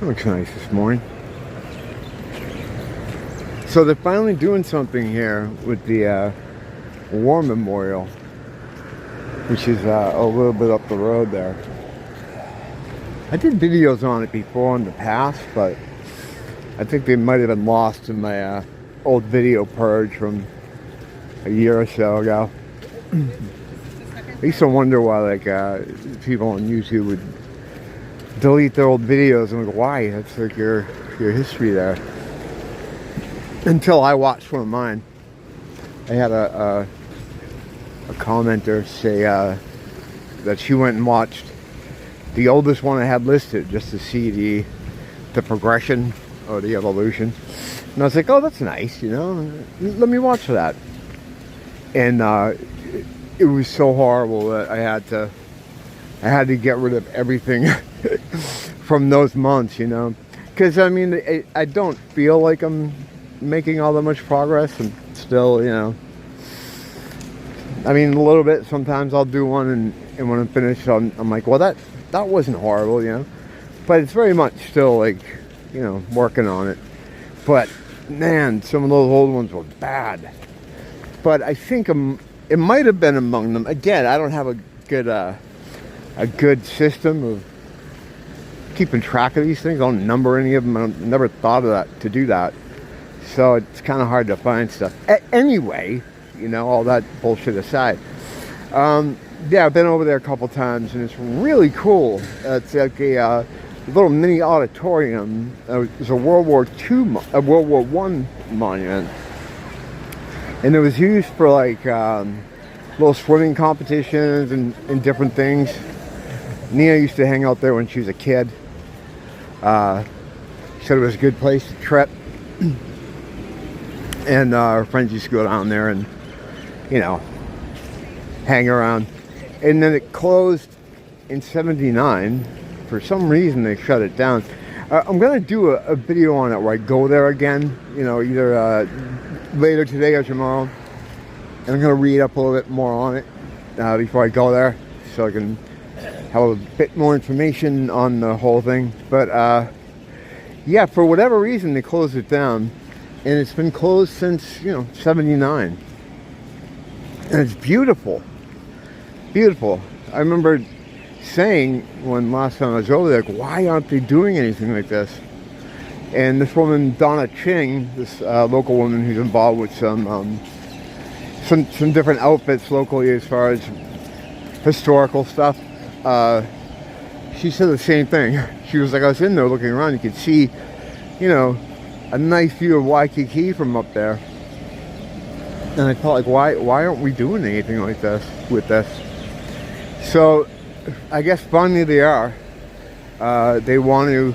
Looks nice this morning. So they're finally doing something here with the War Memorial, which is a little bit up the road there. I did videos on it before in the past, but I think they might have been lost in my old video purge from a year or so ago. I used to wonder why people on YouTube would delete their old videos. I'm like, why? That's like your history there. Until I watched one of mine. I had a commenter say that she went and watched the oldest one I had listed just to see the progression or the evolution. And I was like, oh, that's nice, let me watch that. And it was so horrible that I had to get rid of everything from those months, because I mean, I don't feel like I'm making all that much progress. And still, I mean, a little bit. Sometimes I'll do one, and when I'm finished, I'm like, well, that wasn't horrible, but it's very much still like, working on it. But man, some of those old ones were bad. But I think it might have been among them. Again, I don't have a good system of keeping track of these things. I don't number any of them. I never thought of to do that. So it's kind of hard to find stuff. Anyway, all that bullshit aside. Yeah, I've been over there a couple times, and it's really cool. It's like a little mini auditorium. It's a World War I monument. And it was used for like little swimming competitions and different things. Nia used to hang out there when she was a kid. She said it was a good place to trip. And her friends used to go down there and, hang around. And then it closed in '79. For some reason, they shut it down. I'm going to do a video on it where I go there again, either later today or tomorrow. And I'm going to read up a little bit more on it before I go there, so I can have a bit more information on the whole thing. But yeah, for whatever reason, they closed it down. And it's been closed since, '79. And it's beautiful. Beautiful. I remember saying when last time I was over there, like, why aren't they doing anything like this? And this woman, Donna Ching, this local woman who's involved with some different outfits locally as far as historical stuff, she said the same thing. She was like, I was in there looking around, you could see, a nice view of Waikiki from up there. And I felt like, why aren't we doing anything like this with this? So I guess finally they are. They want to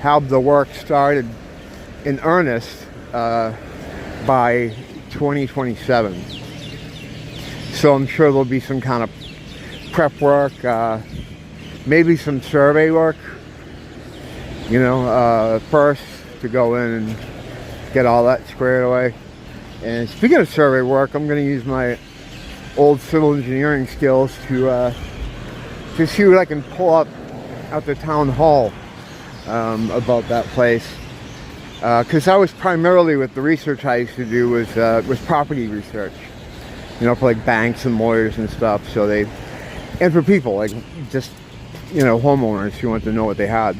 have the work started in earnest by 2027. So I'm sure there'll be some kind of prep work, maybe some survey work, first, to go in and get all that squared away. And speaking of survey work, I'm going to use my old civil engineering skills to see what I can pull up at the town hall about that place. Because I was primarily, with the research I used to do was property research, for like banks and lawyers and stuff. So and for people like just homeowners who want to know what they had.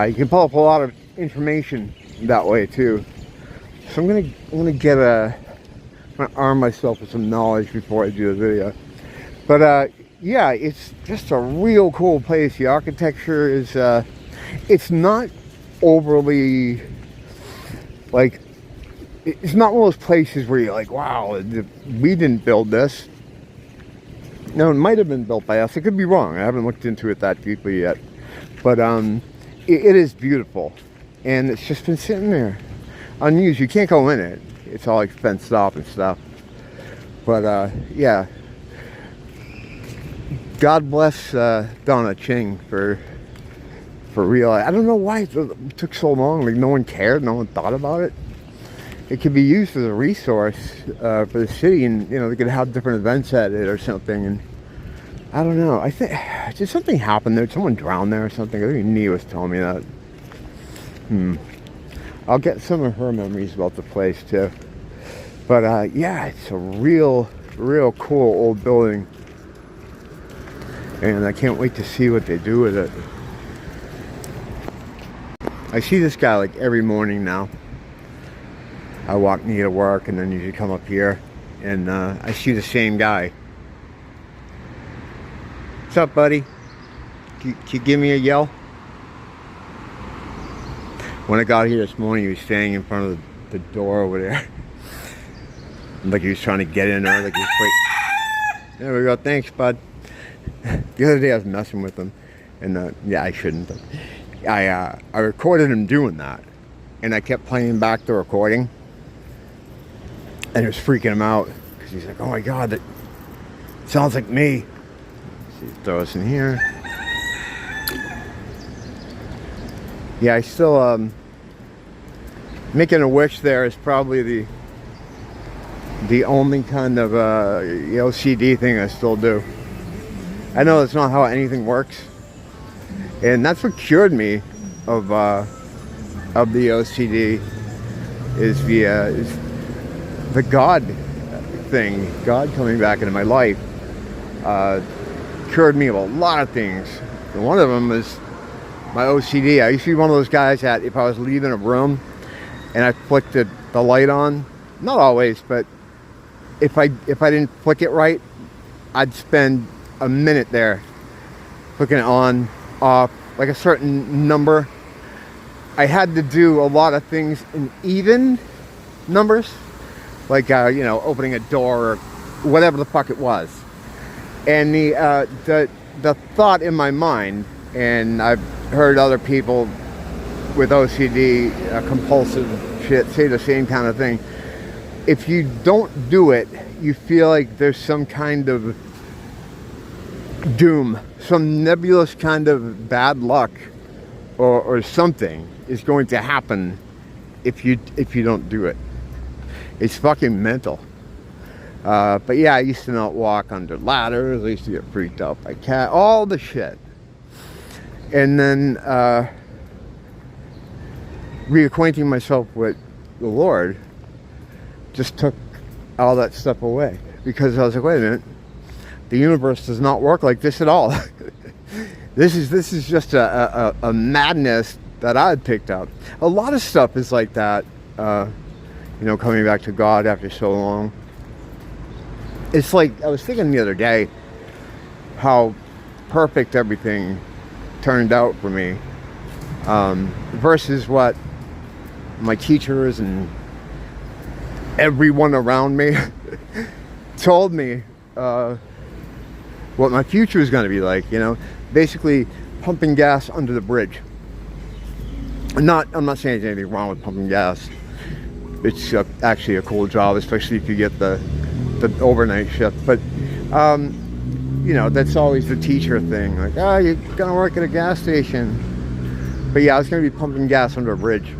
You can pull up a lot of information that way too. So I'm gonna arm myself with some knowledge before I do the video. But yeah, it's just a real cool place. The architecture is it's not overly like, it's not one of those places where you're like, wow, we didn't build this. No, it might have been built by us. I could be wrong. I haven't looked into it that deeply yet. But it is beautiful. And it's just been sitting there unused. You can't go in it. It's all like fenced off and stuff. But yeah. God bless Donna Ching for real. I don't know why it took so long. Like, no one cared. No one thought about it. It could be used as a resource for the city, and they could have different events at it or something. And I don't know. I think did something happen there? Did someone drown there or something? I think Nia was telling me that. I'll get some of her memories about the place too. But yeah, it's a real cool old building. And I can't wait to see what they do with it. I see this guy like every morning now. I walk near to work and then usually come up here. And I see the same guy. What's up, buddy? Can you give me a yell? When I got here this morning, he was standing in front of the door over there. Like he was trying to get in there. Like he was waiting. There we go. Thanks, bud. The other day I was messing with him. And yeah, I shouldn't. But I recorded him doing that. And I kept playing back the recording. And it was freaking him out. Because he's like, oh my God, that sounds like me. So throw us in here. Yeah, I still, making a wish there is probably the only kind of OCD thing I still do. I know that's not how anything works. And that's what cured me of the OCD is the God thing. God coming back into my life cured me of a lot of things. And one of them was my OCD. I used to be one of those guys that if I was leaving a room and I flicked the light on, not always, but if I didn't flick it right, I'd spend a minute there flicking it on, off, like a certain number. I had to do a lot of things in even numbers, like opening a door or whatever the fuck it was. And the thought in my mind, and I've heard other people with OCD, compulsive shit, say the same kind of thing. If you don't do it, you feel like there's some kind of doom, some nebulous kind of bad luck or something is going to happen if you don't do it. It's fucking mental. But yeah, I used to not walk under ladders. I used to get freaked out by cats, all the shit. And then reacquainting myself with the Lord just took all that stuff away, because I was like, wait a minute, the universe does not work like this at all. This is just a madness that I had picked up. A lot of stuff is like that, coming back to God after so long. It's like, I was thinking the other day how perfect everything turned out for me, versus what my teachers and everyone around me told me what my future is going to be like. Basically pumping gas under the bridge. I'm not saying there's anything wrong with pumping gas. It's actually a cool job, especially if you get the overnight shift. But that's always the teacher thing. Like, you're gonna work at a gas station. But yeah, I was gonna be pumping gas under a bridge.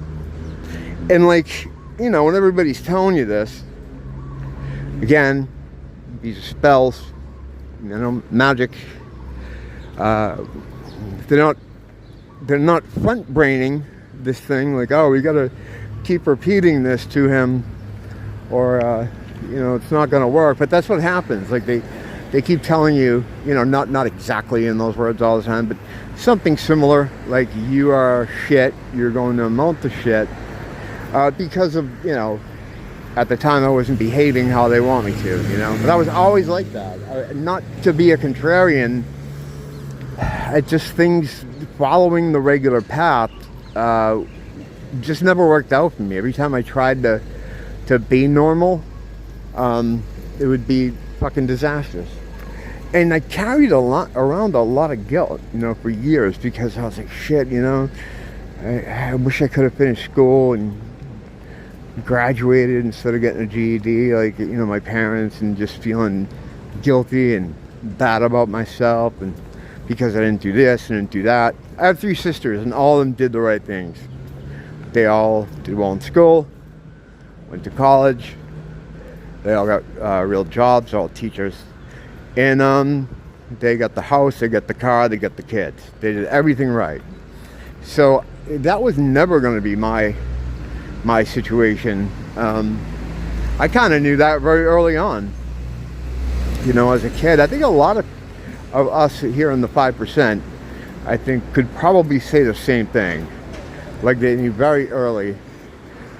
And when everybody's telling you this, again, these are spells, magic. They're not front braining this thing like, oh, we gotta keep repeating this to him, or it's not gonna work. But that's what happens. Like they keep telling you, not exactly in those words all the time, but something similar, like, you are shit, you're going to amount to shit, because of, at the time I wasn't behaving how they want me to, but I was always like that. Not to be a contrarian, it just, things following the regular path just never worked out for me. Every time I tried to be normal, it would be fucking disastrous. And I carried around a lot of guilt, for years, because I was like, shit, I wish I could have finished school and graduated instead of getting a GED, like, my parents, and just feeling guilty and bad about myself, and because I didn't do this and didn't do that. I have 3 sisters, and all of them did the right things. They all did well in school, went to college, they all got real jobs, all teachers. And they got the house, they got the car, they got the kids. They did everything right. So that was never going to be my situation. I kind of knew that very early on. You know, as a kid, I think a lot of us here in the 5%, I think, could probably say the same thing. Like they knew very early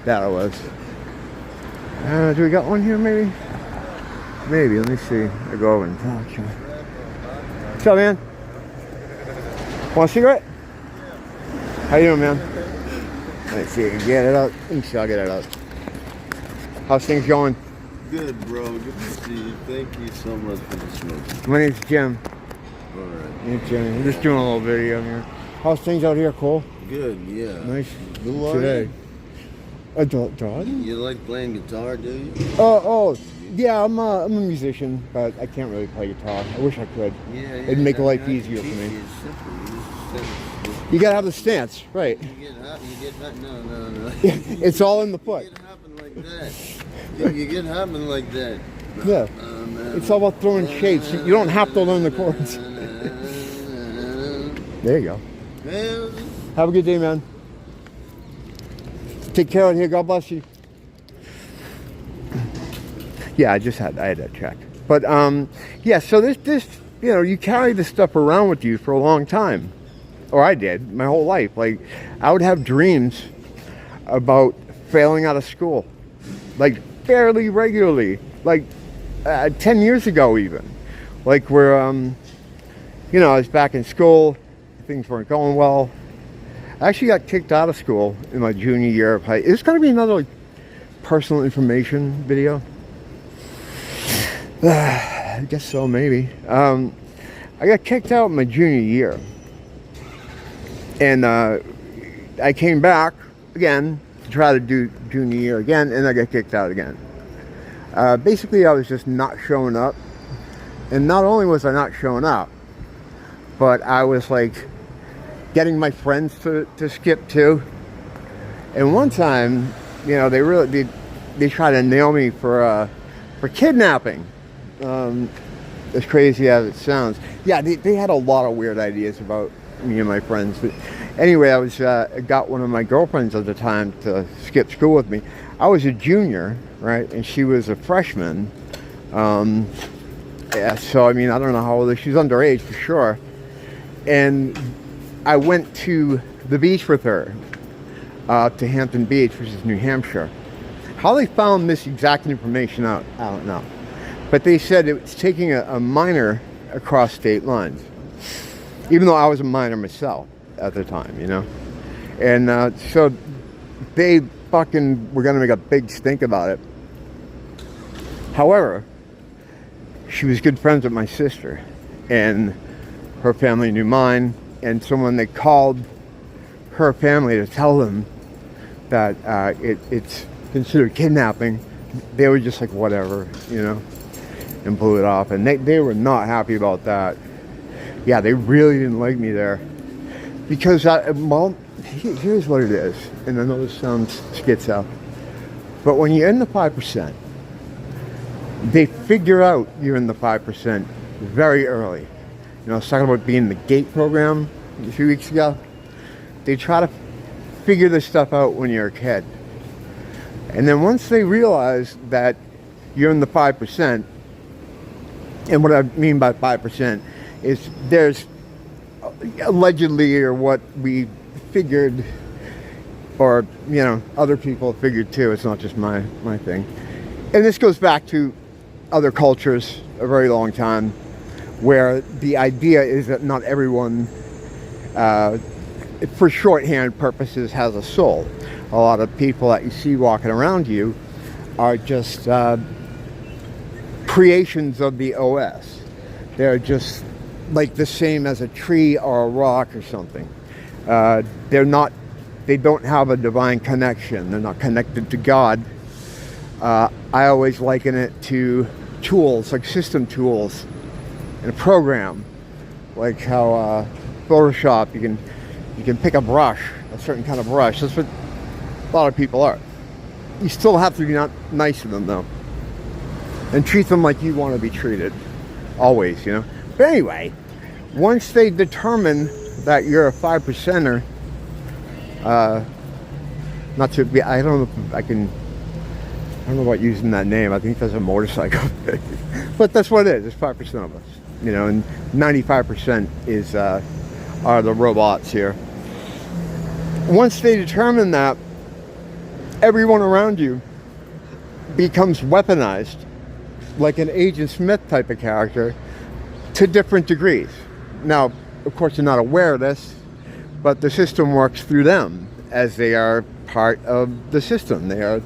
that it was. Do we got one here, maybe? Maybe, let me see. I go over and talk to him. What's up, man? Want a cigarette? How you doing, man? Let's see, get it out. Let me see, I'll get it out. How's things going? Good, bro. Good to see you. Thank you so much for the smoke. My name's Jim. All right. Name's Jim. I'm just doing a little video here. How's things out here, Cole? Good, yeah. Nice Who are today. you? A dog? You like playing guitar, do you? Oh, yeah, I'm a musician, but I can't really play guitar. I wish I could. Yeah, yeah. It'd make life That's easier for me. easy, it's simple. You just You gotta have the stance, right? You get hot, no. It's all in the foot. You get hopping like that. You get hopping like that. Yeah. It's all about throwing shapes. You don't have to learn the chords. There you go. Have a good day, man. Take care out here. God bless you. Yeah, I had that check. But yeah, so this you know, you carry this stuff around with you for a long time. Or I did, my whole life. Like, I would have dreams about failing out of school. Like, fairly regularly. Like, 10 years ago even. Like, where, you know, I was back in school. Things weren't going well. I actually got kicked out of school in my junior year of high. It's going to be another, like, personal information video. I guess so, maybe. I got kicked out in my junior year. And I came back again to try to do junior year again, and I got kicked out again. Basically, I was just not showing up. And not only was I not showing up, but I was like getting my friends to skip too. And one time, you know, they tried to nail me for kidnapping. As crazy as it sounds. Yeah, they had a lot of weird ideas about me and my friends. But anyway, I was got one of my girlfriends at the time to skip school with me. I was a junior, right, and she was a freshman. Yeah, so I mean, I don't know how old she was, underage for sure. And I went to the beach with her, to Hampton Beach, which is New Hampshire. How they found this exact information out, I don't know. But they said it was taking a minor across state lines. Even though I was a minor myself at the time, you know. And so they fucking were going to make a big stink about it. However, she was good friends with my sister. And her family knew mine. And so when they called her family to tell them that it's considered kidnapping, they were just like, whatever, you know, and blew it off. And they were not happy about that. Yeah, they really didn't like me there. Because, well, here's what it is. And I know this sounds schizo. But when you're in the 5%, they figure out you're in the 5% very early. You know, I was talking about being in the GATE program a few weeks ago. They try to figure this stuff out when you're a kid. And then once they realize that you're in the 5%, and what I mean by 5% is there's allegedly, or what we figured, or, you know, other people figured too, it's not just my thing. And this goes back to other cultures a very long time, where the idea is that not everyone, for shorthand purposes, has a soul. A lot of people that you see walking around you are just creations of the OS. They're just like the same as a tree or a rock or something. They don't have a divine connection. They're not connected to God. I always liken it to tools, like system tools in a program. Like how Photoshop, you can pick a brush, a certain kind of brush. That's what a lot of people are. You still have to be not nice to them though. And treat them like you want to be treated. Always, you know. But anyway, once they determine that you're a 5%er, Not to be, I don't know if I can, I don't know about using that name. I think that's a motorcycle. But that's what it is. It's 5% of us, you know, and 95% is are the robots here. Once they determine that, everyone around you becomes weaponized, like an Agent Smith type of character, to different degrees. Now, of course, they're not aware of this, but the system works through them as they are part of the system. They are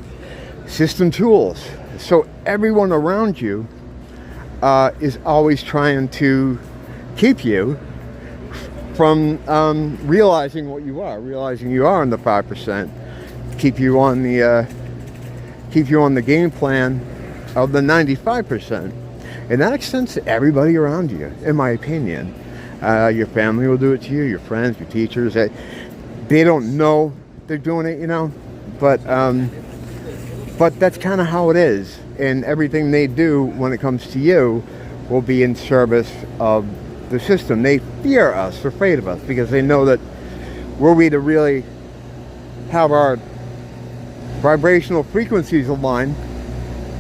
system tools. So everyone around you is always trying to keep you from realizing what you are, realizing you are in the 5%, keep you on the game plan of the 95%. And that extends to everybody around you, in my opinion. Your family will do it to you, your friends, your teachers. They don't know they're doing it, you know, but that's kind of how it is. And everything they do when it comes to you will be in service of the system. They fear us, they're afraid of us, because they know that were we to really have our vibrational frequencies aligned,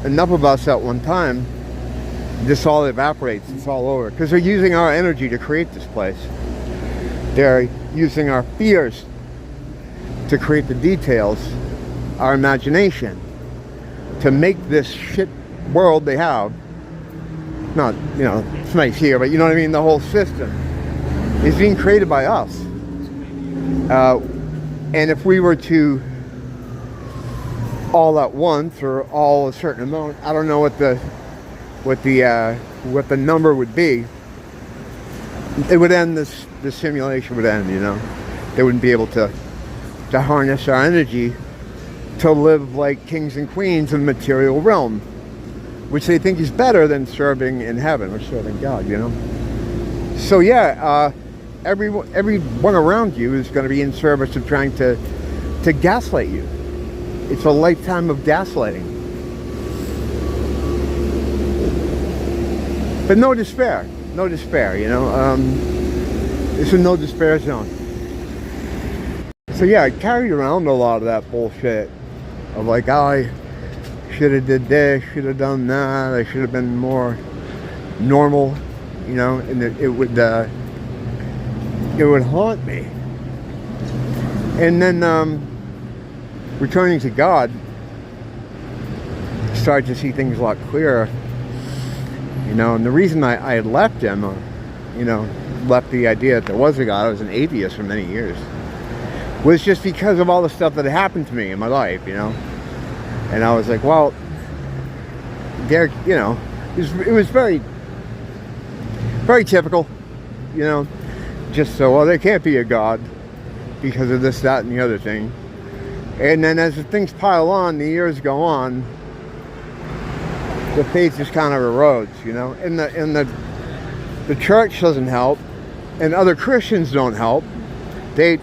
enough of us at one time, this all evaporates, it's all over. Because they're using our energy to create this place. They're using our fears to create the details, our imagination, to make this shit world they have. Not, you know, it's nice here, but you know what I mean? The whole system is being created by us. And if we were to all at once, or all a certain amount, I don't know what the number would be, it would end, the simulation would end, you know. They wouldn't be able to harness our energy to live like kings and queens in the material realm, which they think is better than serving in heaven or serving God, you know. So yeah, everyone around you is going to be in service of trying to gaslight you. It's a lifetime of gaslighting. But no despair, you know. It's a no despair zone. So yeah, I carried around a lot of that bullshit of like, oh, I should have did this, should have done that, I should have been more normal, you know, and it would haunt me. And then returning to God, started to see things a lot clearer, you know. And the reason I had left him, you know, left the idea that there was a God, I was an atheist for many years, was just because of all the stuff that had happened to me in my life, you know. And I was like, well, there, you know, it was very, very typical, you know. Just so, well, there can't be a God because of this, that, and the other thing. And then as the things pile on, the years go on, the faith just kind of erodes, you know. And the church doesn't help, and other Christians don't help. They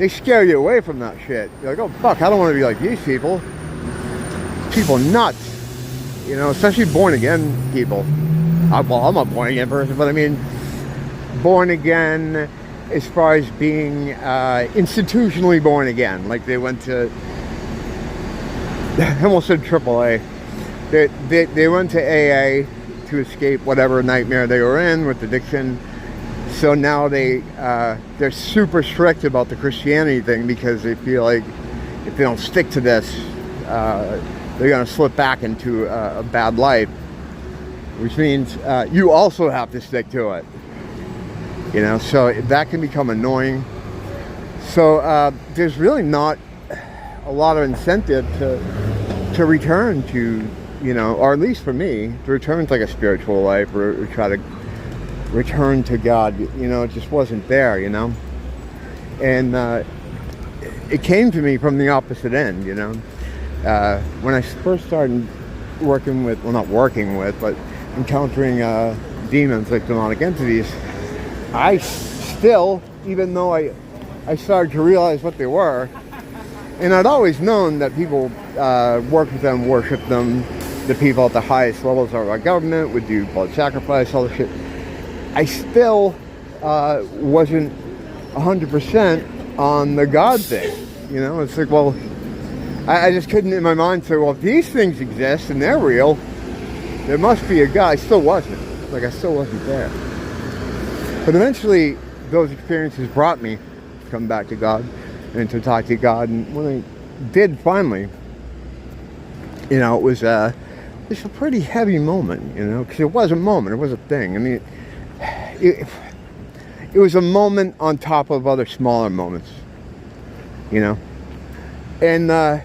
scare you away from that shit. You're like, oh fuck, I don't want to be like these people. People nuts, you know, especially born again people. Well, I'm a born again person, but I mean, born again as far as being institutionally born again. Like they went to, I almost said AAA. They went to AA to escape whatever nightmare they were in with addiction. So now they're super strict about the Christianity thing, because they feel like if they don't stick to this, they're going to slip back into a bad life, which means you also have to stick to it, you know. So that can become annoying. So there's really not a lot of incentive to return to, you know, or at least for me, to return to like a spiritual life, or try to return to God. You know, it just wasn't there, you know. And it came to me from the opposite end, you know. When I first started working with, well, not working with, but encountering demons, like demonic entities, I still, even though I started to realize what they were, and I'd always known that people work with them, worship them, the people at the highest levels of our government would do blood sacrifice, all the shit. I still wasn't 100% on the God thing. You know, it's like, well, I just couldn't in my mind say, well, if these things exist and they're real, there must be a God. I still wasn't. Like, I still wasn't there. But eventually, those experiences brought me to come back to God and to talk to God. And when I did finally, you know, it was a pretty heavy moment, you know, because it was a moment, it was a thing. I mean, it was a moment on top of other smaller moments, you know. And I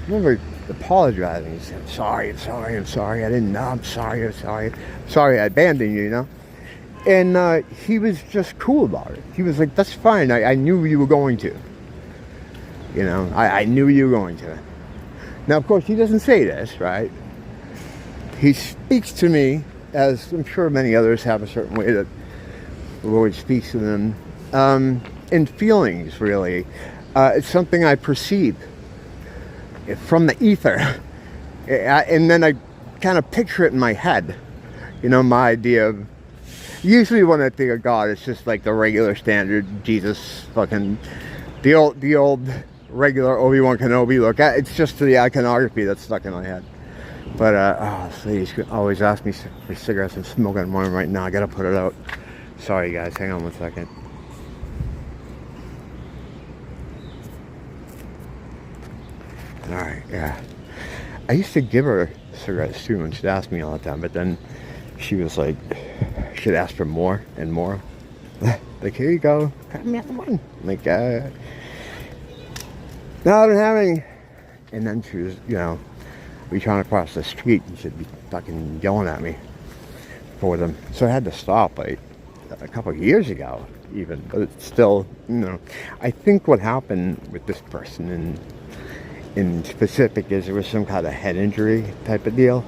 remember apologizing. He said, I'm sorry, I didn't know, I'm sorry I abandoned you, you know. And he was just cool about it. He was like, that's fine, I knew you were going to. You know, I knew you were going to. Now, of course, he doesn't say this, right? He speaks to me, as I'm sure many others have a certain way that the Lord speaks to them, in feelings, really. It's something I perceive from the ether. And then I kind of picture it in my head. You know, my idea of, usually when I think of God, it's just like the regular standard Jesus, fucking, the old regular Obi-Wan Kenobi look. It's just the iconography that's stuck in my head. But, please, always ask me for cigarettes. I'm smoking one right now. I gotta put it out. Sorry, guys. Hang on 1 second. Alright, yeah. I used to give her cigarettes too, and she'd ask me all the time, but then she was like, she'd ask for more and more. Like, here you go. Grab me another one. Like, no, I don't have any. And then she was, you know, be trying to cross the street and she'd be fucking yelling at me for them. So I had to stop, like, a couple of years ago, even. But it's still, you know, I think what happened with this person in specific is there was some kind of head injury type of deal.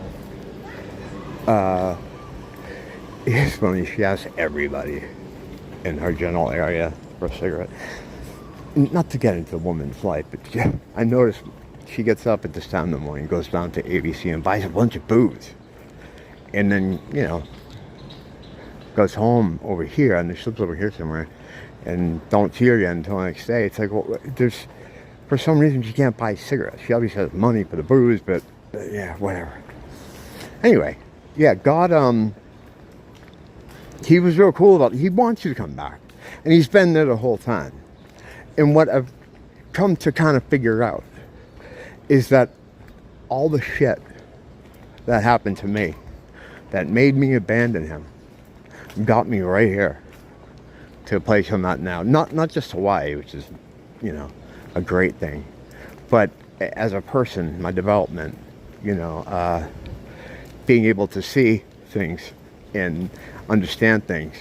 It's funny, she asked everybody in her general area for a cigarette. Not to get into the woman's life, but I noticed she gets up at this time in the morning, goes down to ABC and buys a bunch of booze. And then, you know, goes home over here, and she lives over here somewhere, and don't see her again until the next day. It's like, well, there's, for some reason, she can't buy cigarettes. She obviously has money for the booze, but yeah, whatever. Anyway, yeah, God, he was real cool about it. He wants you to come back. And he's been there the whole time. And what I've come to kind of figure out is that all the shit that happened to me, that made me abandon him, got me right here to a place I'm at now. Not just Hawaii, which is, you know, a great thing, but as a person, my development, you know, being able to see things and understand things.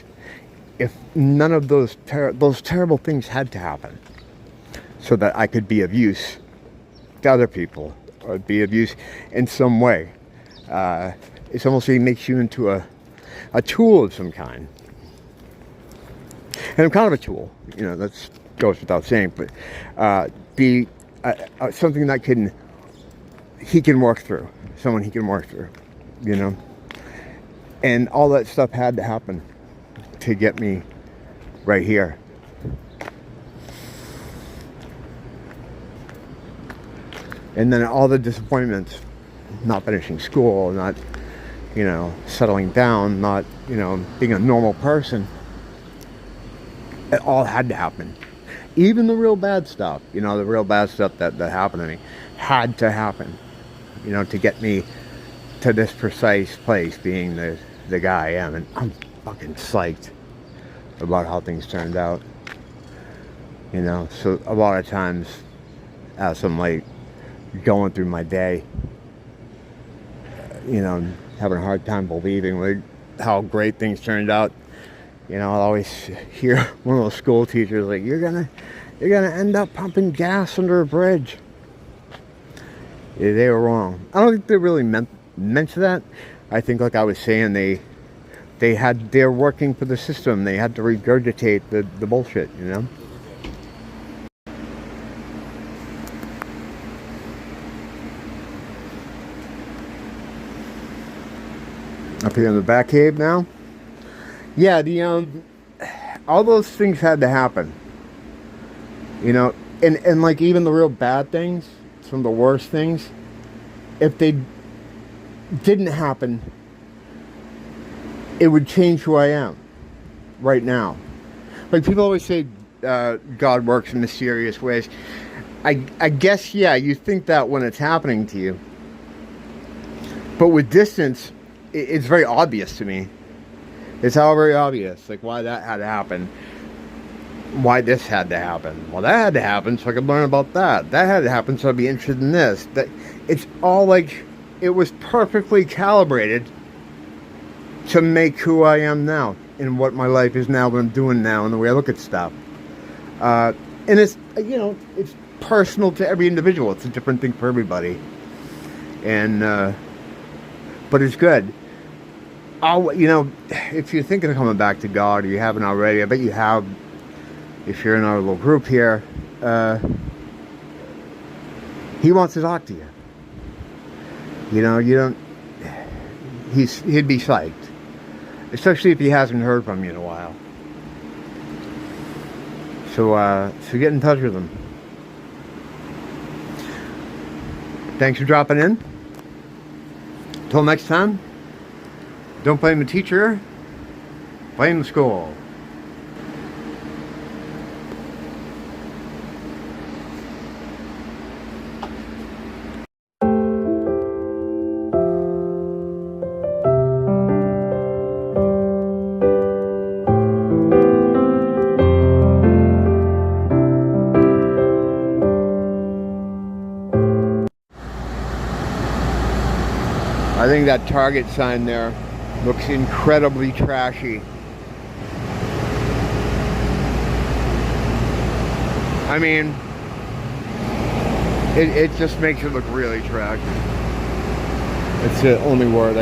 If none of those terrible things had to happen so that I could be of use to other people or be of use in some way, it's almost like it makes you into a tool of some kind. And I'm kind of a tool, you know, that goes without saying, but be something that he can work through, someone he can work through, you know. And all that stuff had to happen to get me right here. And then all the disappointments, not finishing school, not, you know, settling down, not, you know, being a normal person, it all had to happen. Even the real bad stuff, you know, the real bad stuff that happened to me had to happen, you know, to get me to this precise place, being the guy I am. And I'm fucking psyched about how things turned out, you know. So a lot of times as I'm like going through my day, you know, having a hard time believing like how great things turned out, you know, I'll always hear one of those school teachers like, you're gonna end up pumping gas under a bridge. Yeah, they were wrong. I don't think they really meant that. I think, like I was saying, they're working for the system. They had to regurgitate the bullshit, you know. Up here in the back cave now. Yeah, all those things had to happen You know, and like even the real bad things, some of the worst things, if they didn't happen, it would change who I am right now. Like people always say God works in mysterious ways. I guess, yeah, you think that when it's happening to you. But with distance, it's very obvious to me. It's all very obvious, like why that had to happen. Why this had to happen. Well, that had to happen so I could learn about that. That had to happen so I'd be interested in this. That it's all like it was perfectly calibrated to make who I am now and what my life is now, what I'm doing now, and the way I look at stuff. And it's, you know, it's personal to every individual. It's a different thing for everybody. And but it's good. You know, if you're thinking of coming back to God, or you haven't already, I bet you have. If you're in our little group here, he wants to talk to you. You know, you don't. He'd be psyched, especially if he hasn't heard from you in a while. So get in touch with him. Thanks for dropping in. Till next time, don't blame the teacher, blame the school. I think that Target sign there looks incredibly trashy. I mean, it just makes it look really trashy. It's the only word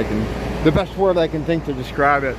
the best word I can think to describe it.